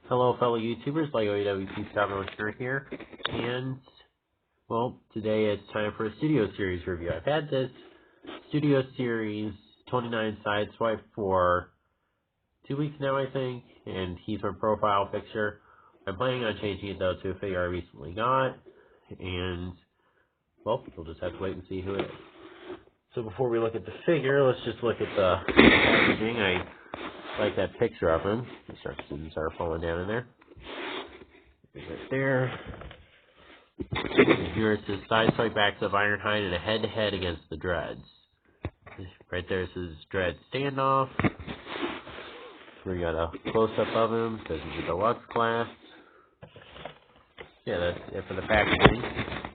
Hello, fellow YouTubers. LEGO AWC Scott here, and well, today it's time for a Studio Series review. I've had this Studio Series 29 Sideswipe for 2 weeks now, I think, and he's my profile picture. I'm planning on changing it though to a figure I recently got, and well, we'll just have to wait and see who it is. So before we look at the figure, let's just look at the packaging. I like that picture of him. Students are falling down in there. Right there. Here it says Sideswipe backs of Ironhide in a head-to-head against the Dreads. Right there it says Dread standoff. We got a close-up of him. Says he's a deluxe class. Yeah, that's it for the packaging.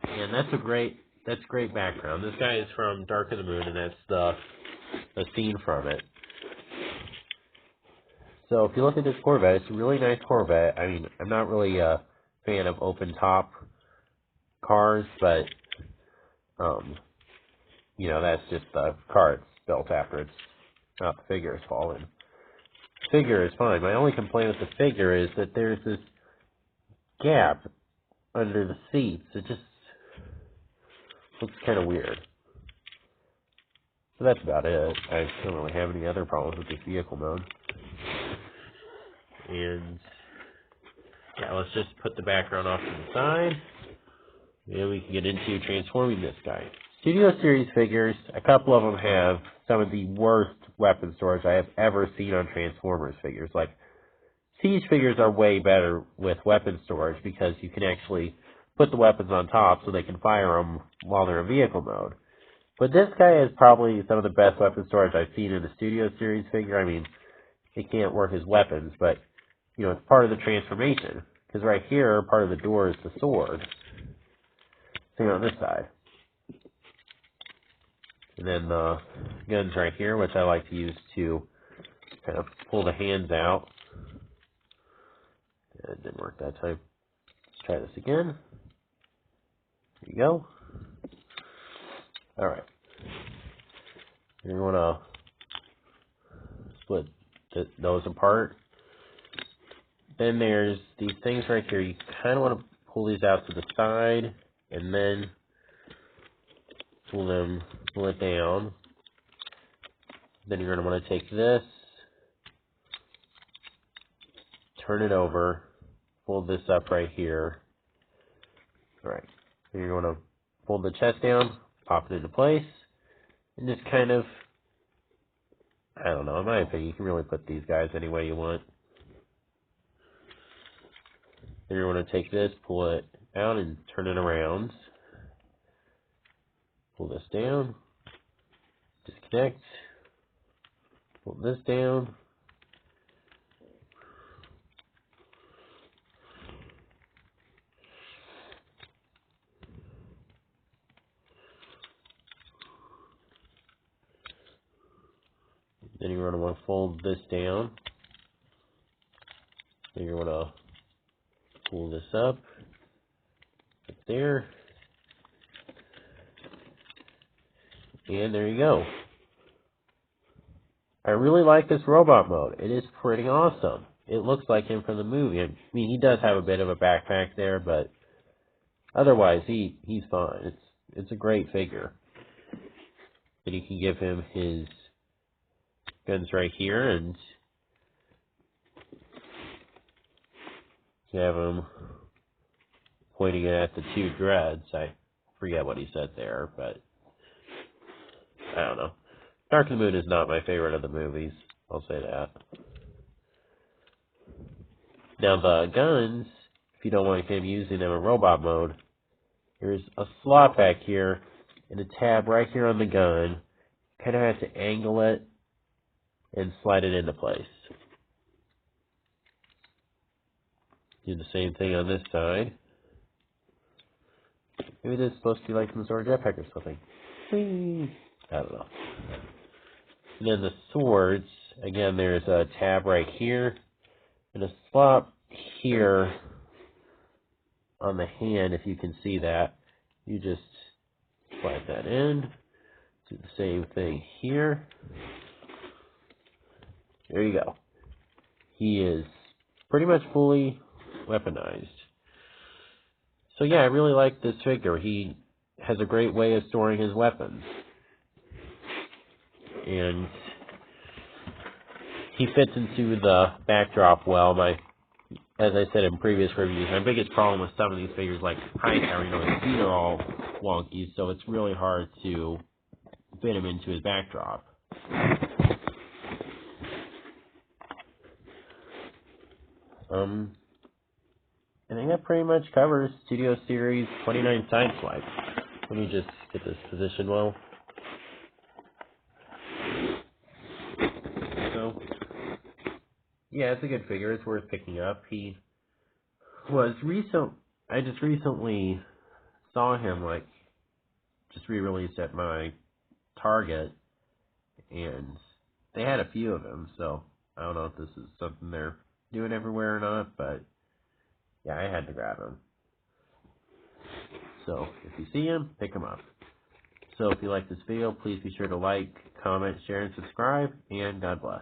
And that's great background. This guy is from Dark of the Moon, and that's the scene from it. So if you look at this Corvette, it's a really nice Corvette. I mean, I'm not really a fan of open top cars, but you know, that's just the car it's built after. It's not the figure's fault. And figure is fine. My only complaint with the figure is that there's this gap under the seats. It just looks kind of weird. So that's about it. I don't really have any other problems with this vehicle mode. And yeah, let's just put the background off to the side. And we can get into transforming this guy. Studio Series figures, a couple of them have some of the worst weapon storage I have ever seen on Transformers figures. Like, Siege figures are way better with weapon storage because you can actually put the weapons on top so they can fire them while they're in vehicle mode. But this guy is probably some of the best weapon storage I've seen in a Studio Series figure. I mean, he can't work his weapons, but, you know, it's part of the transformation. Because right here, part of the door is the sword. Same on this side. And then the guns right here, which I like to use to kind of pull the hands out. It didn't work that time. Let's try this again. There you go. Alright. You're going to split those apart. Then there's these things right here. You kind of want to pull these out to the side and then pull it down. Then you're going to want to take this, turn it over, fold this up right here. Alright. Then you're going to fold the chest down, pop it into place, and just kind of, I don't know, in my opinion, you can really put these guys any way you want. Then you're going to take this, pull it out, and turn it around. Pull this down, disconnect, pull this down, then you're going to want to fold this down, then you're going to pull this up there, and there you go. I really like this robot mode. It is pretty awesome. It looks like him from the movie. I mean, he does have a bit of a backpack there, but otherwise, he's fine. It's a great figure. And you can give him his guns right here, and you have him pointing it at the two Dreads. I forget what he said there, but I don't know. Dark of the Moon is not my favorite of the movies. I'll say that. Now the guns, if you don't want him using them in robot mode, there's a slot back here and a tab right here on the gun. Kind of have to angle it and slide it into place. Do the same thing on this side. Maybe this is supposed to be like some sort of jetpack or something. I don't know. And then the swords, again, there's a tab right here and a slot here on the hand, if you can see that. You just slide that in. Do the same thing here. There you go. He is pretty much fully weaponized. So yeah, I really like this figure. He has a great way of storing his weapons. And he fits into the backdrop well. As I said in previous reviews, my biggest problem with some of these figures, like Hightower, his feet are all wonky, so it's really hard to fit him into his backdrop. I think that pretty much covers Studio Series 29 Sideswipe. Let me just get this positioned well. So, yeah, it's a good figure. It's worth picking up. He was I just recently saw him, just re-released at my Target, and they had a few of them, so I don't know if this is something they're doing everywhere or not, but yeah, I had to grab him. So, if you see him, pick him up. So, if you like this video, please be sure to like, comment, share, and subscribe, and God bless.